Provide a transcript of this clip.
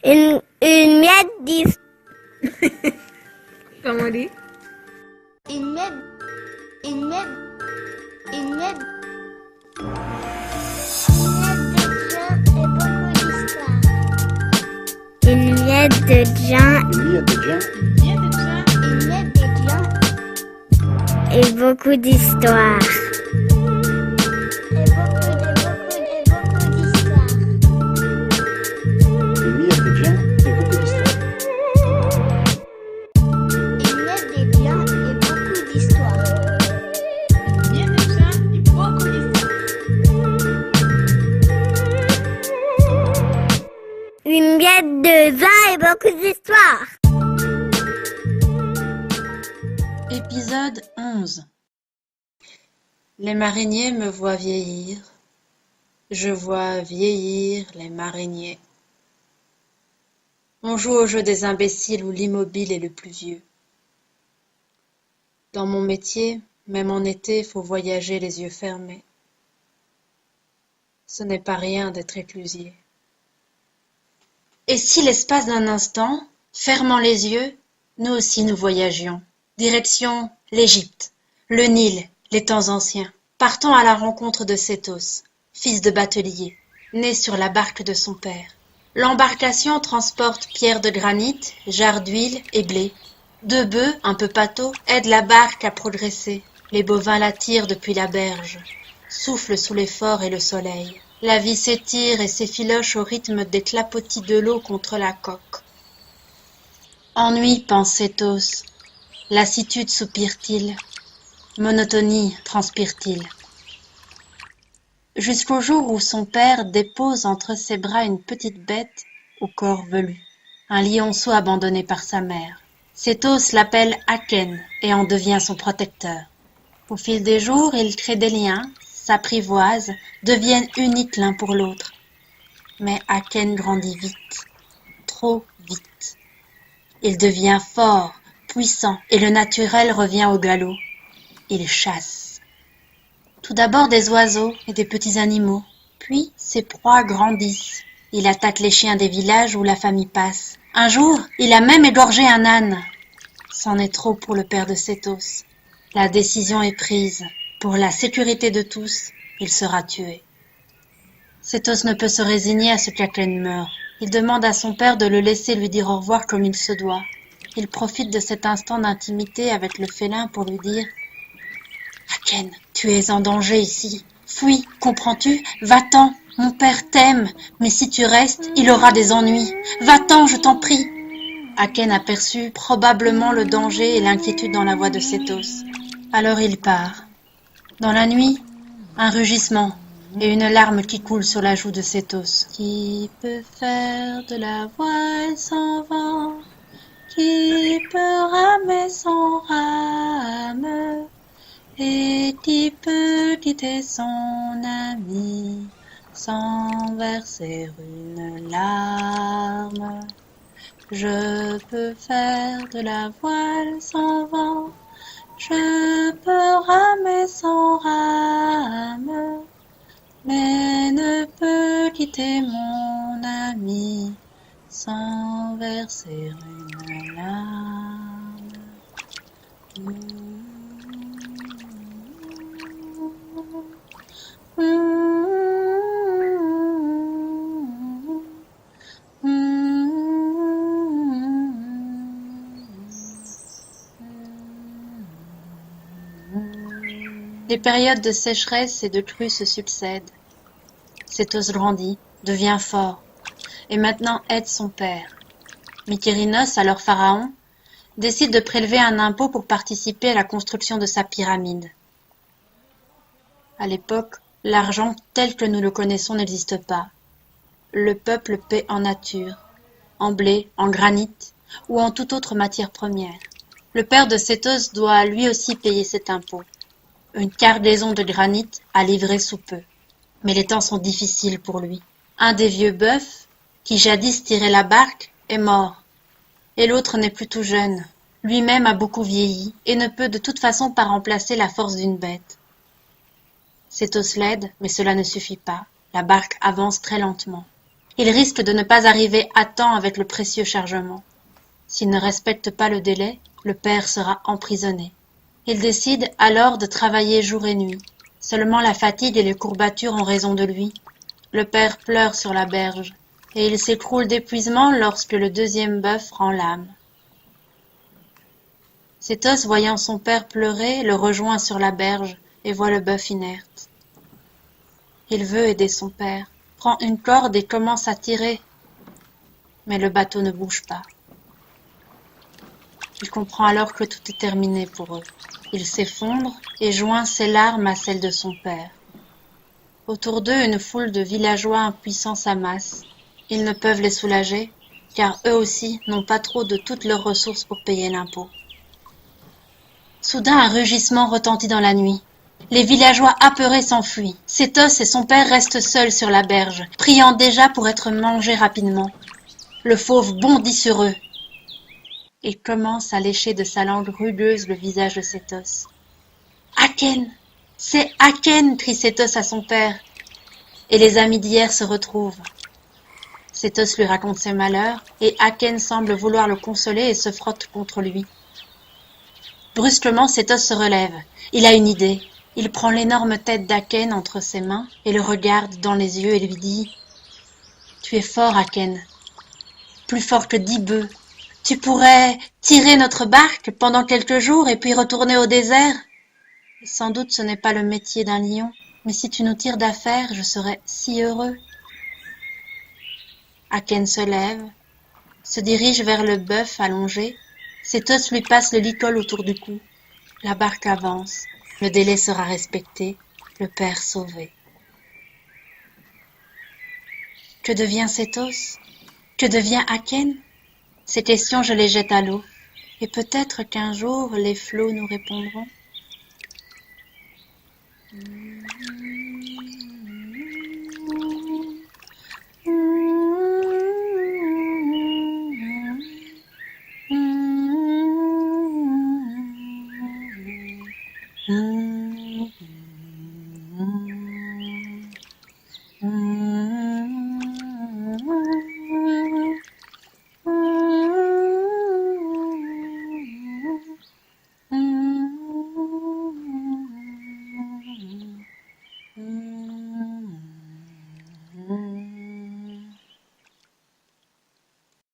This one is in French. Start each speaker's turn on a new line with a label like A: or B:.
A: Une miette d'histoire.
B: Comment on dit?
A: Une miette. Une miette. Une miette. Une miette de gens et beaucoup d'histoires. Une miette de vin et beaucoup d'histoires.
C: Épisode 11. Les mariniers me voient vieillir. Je vois vieillir les mariniers. On joue au jeu des imbéciles où l'immobile est le plus vieux. Dans mon métier, même en été, faut voyager les yeux fermés. Ce n'est pas rien d'être éclusier. Et si l'espace d'un instant, fermant les yeux, nous aussi nous voyagions, direction l'Égypte, le Nil, les temps anciens, partant à la rencontre de Sétos, fils de batelier, né sur la barque de son père. L'embarcation transporte pierres de granit, jarres d'huile et blé. 2 bœufs, un peu pâteaux, aident la barque à progresser. Les bovins la tirent depuis la berge, soufflent sous l'effort et le soleil. La vie s'étire et s'effiloche au rythme des clapotis de l'eau contre la coque. Ennui, pense Sétos. Lassitude, soupire-t-il. Monotonie, transpire-t-il. Jusqu'au jour où son père dépose entre ses bras une petite bête au corps velu. Un lionceau abandonné par sa mère. Sétos l'appelle Aken et en devient son protecteur. Au fil des jours, ils créent des liens, s'apprivoisent, deviennent uniques l'un pour l'autre. Mais Aken grandit vite, trop vite. Il devient fort, puissant, et le naturel revient au galop. Il chasse. Tout d'abord des oiseaux et des petits animaux, puis ses proies grandissent. Il attaque les chiens des villages où la famille passe. Un jour, il a même égorgé un âne. C'en est trop pour le père de Sétos. La décision est prise. Pour la sécurité de tous, il sera tué. Sétos ne peut se résigner à ce qu'Aken meure. Il demande à son père de le laisser lui dire au revoir comme il se doit. Il profite de cet instant d'intimité avec le félin pour lui dire « Aken, tu es en danger ici. Fuis, comprends-tu? Va-t'en, mon père t'aime, mais si tu restes, il aura des ennuis. Va-t'en, je t'en prie. » Aken aperçut probablement le danger et l'inquiétude dans la voix de Sétos. Alors il part. Dans la nuit, un rugissement et une larme qui coule sur la joue de Sétos. Qui peut faire de la voile sans vent? Qui peut ramer sans rame? Et qui peut quitter son ami sans verser une larme? Je peux faire de la voile sans vent, je peux ramer sans rame, mais ne peux quitter mon ami sans verser une larme. Les périodes de sécheresse et de crue se succèdent. Sétos grandit, devient fort, et maintenant aide son père. Mykérinos, alors pharaon, décide de prélever un impôt pour participer à la construction de sa pyramide. À l'époque, l'argent tel que nous le connaissons n'existe pas. Le peuple paie en nature, en blé, en granit ou en toute autre matière première. Le père de Sétos doit lui aussi payer cet impôt. Une cargaison de granit à livrer sous peu. Mais les temps sont difficiles pour lui. Un des vieux bœufs, qui jadis tirait la barque, est mort. Et l'autre n'est plus tout jeune. Lui-même a beaucoup vieilli et ne peut de toute façon pas remplacer la force d'une bête. Sétos l'aide, mais cela ne suffit pas. La barque avance très lentement. Il risque de ne pas arriver à temps avec le précieux chargement. S'il ne respecte pas le délai, le père sera emprisonné. Il décide alors de travailler jour et nuit. Seulement la fatigue et les courbatures ont raison de lui. Le père pleure sur la berge, et il s'écroule d'épuisement lorsque le deuxième bœuf rend l'âme. Sétos, voyant son père pleurer, le rejoint sur la berge et voit le bœuf inerte. Il veut aider son père, prend une corde et commence à tirer. Mais le bateau ne bouge pas. Il comprend alors que tout est terminé pour eux. Il s'effondre et joint ses larmes à celles de son père. Autour d'eux, une foule de villageois impuissants s'amasse. Ils ne peuvent les soulager, car eux aussi n'ont pas trop de toutes leurs ressources pour payer l'impôt. Soudain, un rugissement retentit dans la nuit. Les villageois apeurés s'enfuient. Sétos et son père restent seuls sur la berge, priant déjà pour être mangés rapidement. Le fauve bondit sur eux et commence à lécher de sa langue rugueuse le visage de Sétos. « Aken, c'est Aken !» crie Sétos à son père. Et les amis d'hier se retrouvent. Sétos lui raconte ses malheurs, et Aken semble vouloir le consoler et se frotte contre lui. Brusquement, Sétos se relève. Il a une idée. Il prend l'énorme tête d'Aken entre ses mains et le regarde dans les yeux et lui dit « Tu es fort, Aken, plus fort que 10 bœufs. Tu pourrais tirer notre barque pendant quelques jours et puis retourner au désert. Sans doute ce n'est pas le métier d'un lion, mais si tu nous tires d'affaire, je serais si heureux. » Aken se lève, se dirige vers le bœuf allongé. Sétos lui passe le licol autour du cou. La barque avance. Le délai sera respecté, le père sauvé. Que devient Sétos? Que devient Aken? Ces questions, je les jette à l'eau, et peut-être qu'un jour les flots nous répondront.